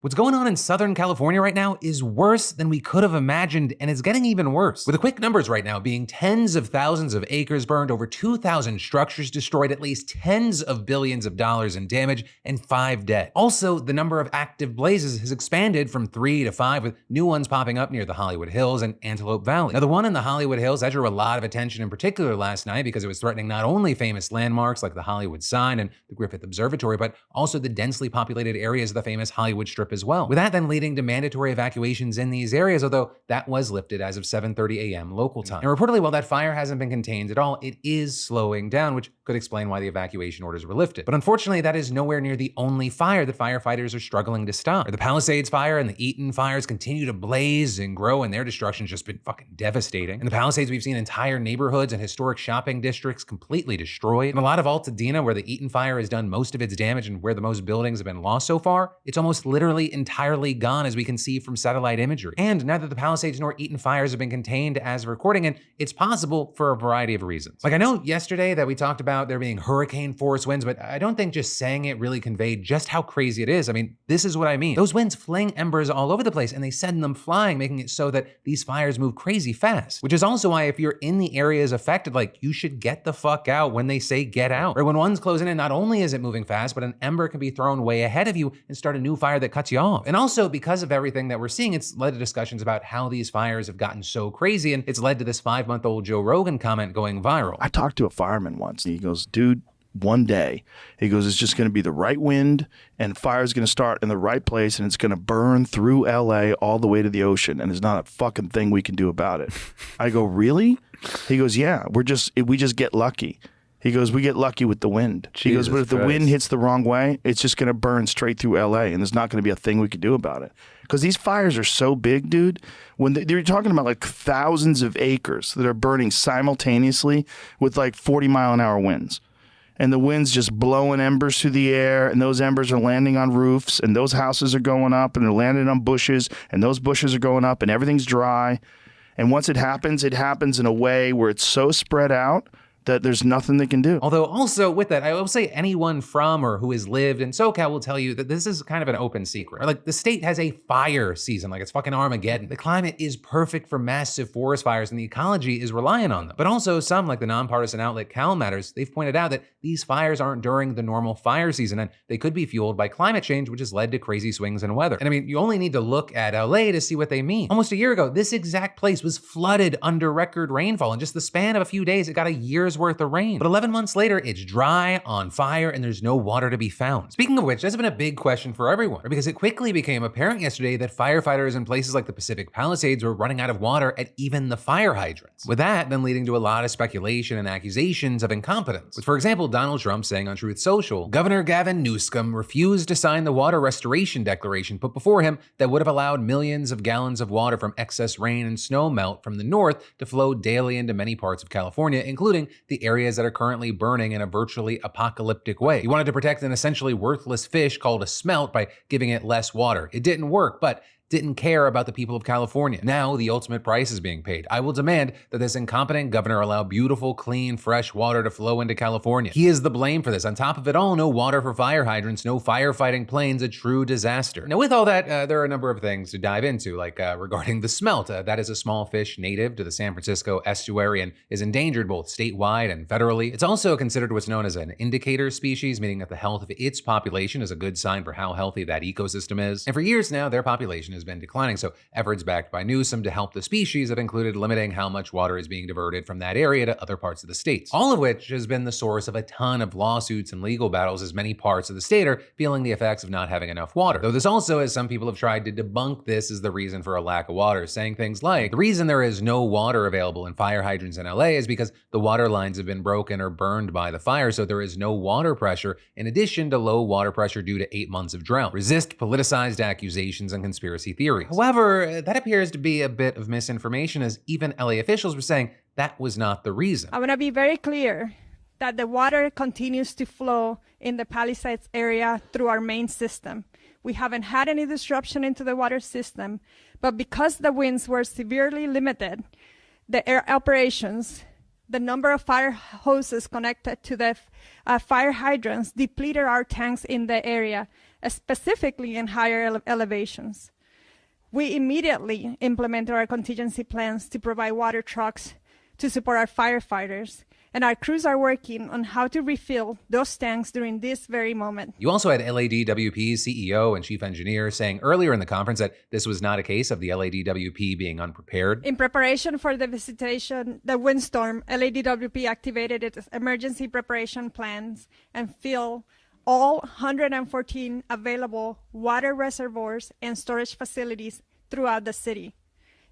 What's going on in Southern California right now is worse than we could have imagined, and it's getting even worse. With the quick numbers right now being tens of thousands of acres burned, over 2,000 structures destroyed, at least tens of billions of dollars in damage, and 5 dead. Also, the number of active blazes has expanded from 3 to 5, with new ones popping up near the Hollywood Hills and Antelope Valley. Now, the one in the Hollywood Hills, that drew a lot of attention in particular last night because it was threatening not only famous landmarks like the Hollywood sign and the Griffith Observatory, but also the densely populated areas of the famous Hollywood Strip as well. With that then leading to mandatory evacuations in these areas, although that was lifted as of 7:30 a.m. local time. And reportedly, while that fire hasn't been contained at all, it is slowing down, which could explain why the evacuation orders were lifted. But unfortunately, that is nowhere near the only fire that firefighters are struggling to stop. The Palisades fire and the Eaton fires continue to blaze and grow, and their destruction's just been fucking devastating. In the Palisades, we've seen entire neighborhoods and historic shopping districts completely destroyed. In a lot of Altadena, where the Eaton fire has done most of its damage and where the most buildings have been lost so far, it's almost literally entirely gone, as we can see from satellite imagery. And neither the Palisades nor Eaton fires have been contained as of recording, and it's possible for a variety of reasons. Like, I know yesterday that we talked about there being hurricane force winds, but I don't think just saying it really conveyed just how crazy it is. I mean, this is what I mean. Those winds fling embers all over the place, and they send them flying, making it so that these fires move crazy fast. Which is also why if you're in the areas affected, like, you should get the fuck out when they say get out. Or when one's closing in, not only is it moving fast, but an ember can be thrown way ahead of you and start a new fire that cuts you off. And also, because of everything that we're seeing, it's led to discussions about how these fires have gotten so crazy, and it's led to this 5-month-old Joe Rogan comment going viral. I talked to a fireman once, and he goes, dude, one day, he goes, it's just going to be the right wind, and fire's going to start in the right place, and it's going to burn through LA all the way to the ocean, and there's not a fucking thing we can do about it. I go, really? He goes, yeah, we just get lucky. He goes, we get lucky with the wind. He goes, but if the wind hits the wrong way, it's just going to burn straight through LA, and there's not going to be a thing we can do about it. Because these fires are so big, dude. When they're talking about like thousands of acres that are burning simultaneously with like 40-mile-an-hour winds. And the wind's just blowing embers through the air, and those embers are landing on roofs, and those houses are going up, and they're landing on bushes, and those bushes are going up, and everything's dry. And once it happens in a way where it's so spread out that there's nothing they can do. Although also with that, I will say anyone from or who has lived in SoCal will tell you that this is kind of an open secret. Like, the state has a fire season, like it's fucking Armageddon. The climate is perfect for massive forest fires, and the ecology is reliant on them. But also some, like the nonpartisan outlet Cal Matters, they've pointed out that these fires aren't during the normal fire season, and they could be fueled by climate change, which has led to crazy swings in weather. And I mean, you only need to look at LA to see what they mean. Almost a year ago, this exact place was flooded under record rainfall. In just the span of a few days, it got a year's worth of rain. But 11 months later, it's dry, on fire, and there's no water to be found. Speaking of which, that's been a big question for everyone, because it quickly became apparent yesterday that firefighters in places like the Pacific Palisades were running out of water at even the fire hydrants. With that then leading to a lot of speculation and accusations of incompetence. With, for example, Donald Trump saying on Truth Social, Governor Gavin Newsom refused to sign the water restoration declaration put before him that would have allowed millions of gallons of water from excess rain and snow melt from the north to flow daily into many parts of California, including the areas that are currently burning in a virtually apocalyptic way. He wanted to protect an essentially worthless fish called a smelt by giving it less water. It didn't work, but didn't care about the people of California. Now the ultimate price is being paid. I will demand that this incompetent governor allow beautiful, clean, fresh water to flow into California. He is the blame for this. On top of it all, no water for fire hydrants, no firefighting planes, a true disaster. Now with all that, there are a number of things to dive into, like regarding the smelt. That is a small fish native to the San Francisco estuary and is endangered both statewide and federally. It's also considered what's known as an indicator species, meaning that the health of its population is a good sign for how healthy that ecosystem is. And for years now, their population has been declining, so efforts backed by Newsom to help the species have included limiting how much water is being diverted from that area to other parts of the state. All of which has been the source of a ton of lawsuits and legal battles, as many parts of the state are feeling the effects of not having enough water. Though this also, as some people have tried to debunk this as the reason for a lack of water, saying things like, the reason there is no water available in fire hydrants in LA is because the water lines have been broken or burned by the fire, so there is no water pressure, in addition to low water pressure due to 8 months of drought. Resist politicized accusations and conspiracy theories. However, that appears to be a bit of misinformation, as even LA officials were saying that was not the reason. I want to be very clear that the water continues to flow in the Palisades area through our main system. We haven't had any disruption into the water system, but because the winds were severely limited, the air operations, the number of fire hoses connected to the fire hydrants depleted our tanks in the area. specifically in higher elevations. We immediately implemented our contingency plans to provide water trucks to support our firefighters, and our crews are working on how to refill those tanks during this very moment. You also had LADWP's CEO and chief engineer saying earlier in the conference that this was not a case of the LADWP being unprepared. In preparation for the windstorm, LADWP activated its emergency preparation plans and filled all 114 available water reservoirs and storage facilities throughout the city,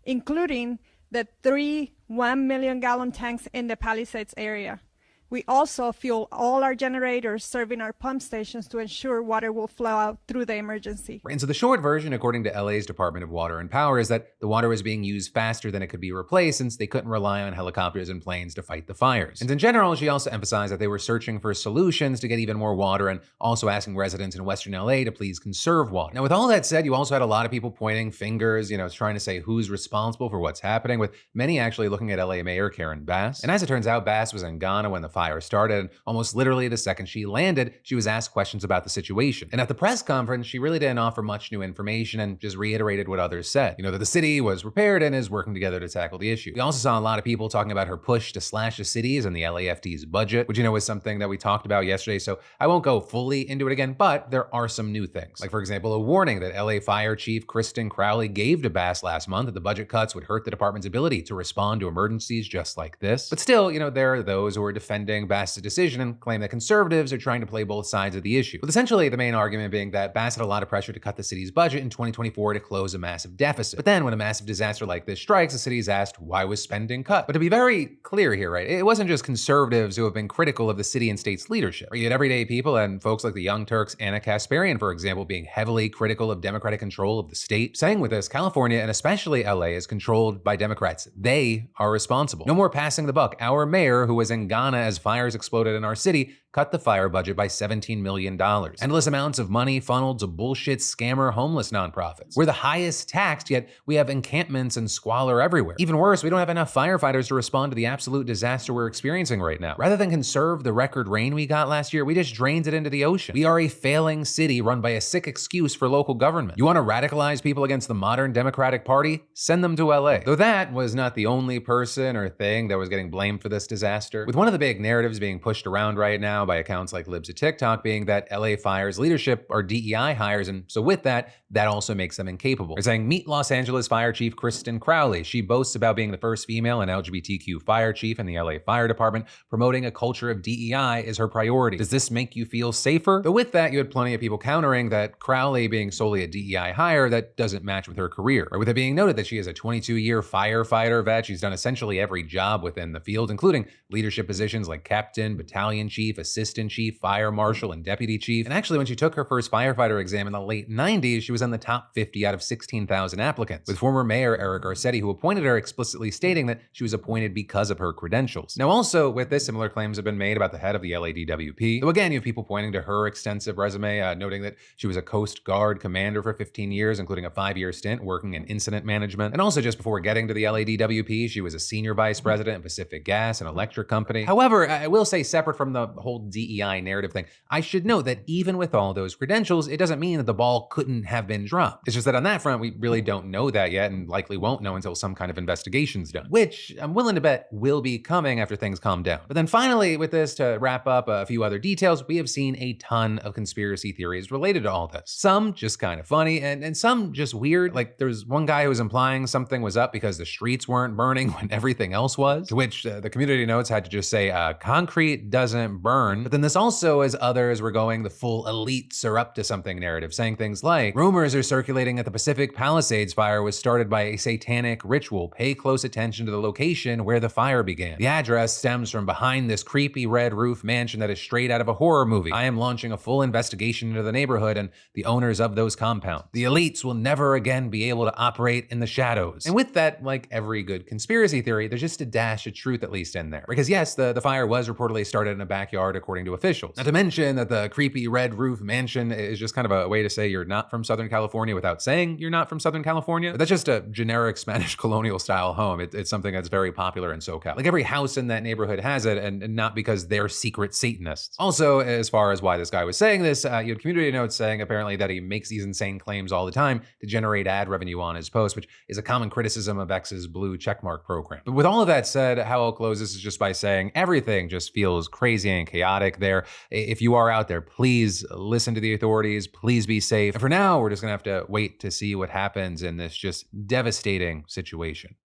including the 3 1-million-gallon tanks in the Palisades area. We also fuel all our generators serving our pump stations to ensure water will flow out through the emergency. And so the short version, according to LA's Department of Water and Power, is that the water was being used faster than it could be replaced since they couldn't rely on helicopters and planes to fight the fires. And in general, she also emphasized that they were searching for solutions to get even more water and also asking residents in Western LA to please conserve water. Now, with all that said, you also had a lot of people pointing fingers, trying to say who's responsible for what's happening, with many actually looking at LA Mayor Karen Bass. And as it turns out, Bass was in Ghana when the fire started, and almost literally the second she landed, she was asked questions about the situation. And at the press conference, she really didn't offer much new information and just reiterated what others said. That the city was prepared and is working together to tackle the issue. We also saw a lot of people talking about her push to slash the cities and the LAFD's budget, which was something that we talked about yesterday, so I won't go fully into it again, but there are some new things. Like, for example, a warning that LA Fire Chief Kristen Crowley gave to Bass last month that the budget cuts would hurt the department's ability to respond to emergencies just like this. But still, there are those who are defending Bass's decision and claim that conservatives are trying to play both sides of the issue. With essentially the main argument being that Bass had a lot of pressure to cut the city's budget in 2024 to close a massive deficit. But then when a massive disaster like this strikes, the city is asked, why was spending cut? But to be very clear here, right, it wasn't just conservatives who have been critical of the city and state's leadership. You had everyday people and folks like the Young Turks, Anna Kasparian, for example, being heavily critical of Democratic control of the state, saying with this, California and especially LA is controlled by Democrats. They are responsible. No more passing the buck. Our mayor, who was in Ghana as fires exploded in our city, cut the fire budget by $17 million. Endless amounts of money funneled to bullshit scammer homeless nonprofits. We're the highest taxed, yet we have encampments and squalor everywhere. Even worse, we don't have enough firefighters to respond to the absolute disaster we're experiencing right now. Rather than conserve the record rain we got last year, we just drained it into the ocean. We are a failing city run by a sick excuse for local government. You want to radicalize people against the modern Democratic Party? Send them to LA. Though that was not the only person or thing that was getting blamed for this disaster. With one of the big narratives being pushed around right now by accounts like Libs of TikTok being that LA Fire's leadership are DEI hires, and so with that also makes them incapable. They're saying, meet Los Angeles Fire Chief Kristen Crowley. She boasts about being the first female and LGBTQ fire chief in the LA Fire Department, promoting a culture of DEI is her priority. Does this make you feel safer? Though with that, you had plenty of people countering that Crowley being solely a DEI hire, that doesn't match with her career. Or with it being noted that she is a 22-year firefighter vet, she's done essentially every job within the field, including leadership positions like captain, battalion chief, assistant chief, fire marshal, and deputy chief. And actually, when she took her first firefighter exam in the late 90s, she was in the top 50 out of 16,000 applicants, with former Mayor Eric Garcetti, who appointed her, explicitly stating that she was appointed because of her credentials. Now also, with this, similar claims have been made about the head of the LADWP. Though again, you have people pointing to her extensive resume, noting that she was a Coast Guard commander for 15 years, including a 5-year stint working in incident management. And also, just before getting to the LADWP, she was a senior vice president in Pacific Gas, an electric company. However, I will say, separate from the whole DEI narrative thing, I should note that even with all those credentials, it doesn't mean that the ball couldn't have been dropped. It's just that on that front, we really don't know that yet, and likely won't know until some kind of investigation's done, which I'm willing to bet will be coming after things calm down. But then finally, with this, to wrap up a few other details, we have seen a ton of conspiracy theories related to all this. Some just kind of funny, and some just weird. Like, there's one guy who was implying something was up because the streets weren't burning when everything else was, to which the community notes had to just say, concrete doesn't burn. But then this also, as others were going the full elites are up to something narrative, saying things like, rumors are circulating that the Pacific Palisades fire was started by a satanic ritual. Pay close attention to the location where the fire began. The address stems from behind this creepy red roof mansion that is straight out of a horror movie. I am launching a full investigation into the neighborhood and the owners of those compounds. The elites will never again be able to operate in the shadows. And with that, like every good conspiracy theory, there's just a dash of truth at least in there. Because yes, the fire was reportedly started in a backyard according to officials. Not to mention that the creepy red roof mansion is just kind of a way to say you're not from Southern California without saying you're not from Southern California. But that's just a generic Spanish colonial style home. It's something that's very popular in SoCal. Like every house in that neighborhood has it, and not because they're secret Satanists. Also, as far as why this guy was saying this, you had community notes saying apparently that he makes these insane claims all the time to generate ad revenue on his post, which is a common criticism of X's blue checkmark program. But with all of that said, how I'll close this is just by saying everything just feels crazy and chaotic there. If you are out there, please listen to the authorities, please be safe. And for now, we're just gonna have to wait to see what happens in this just devastating situation.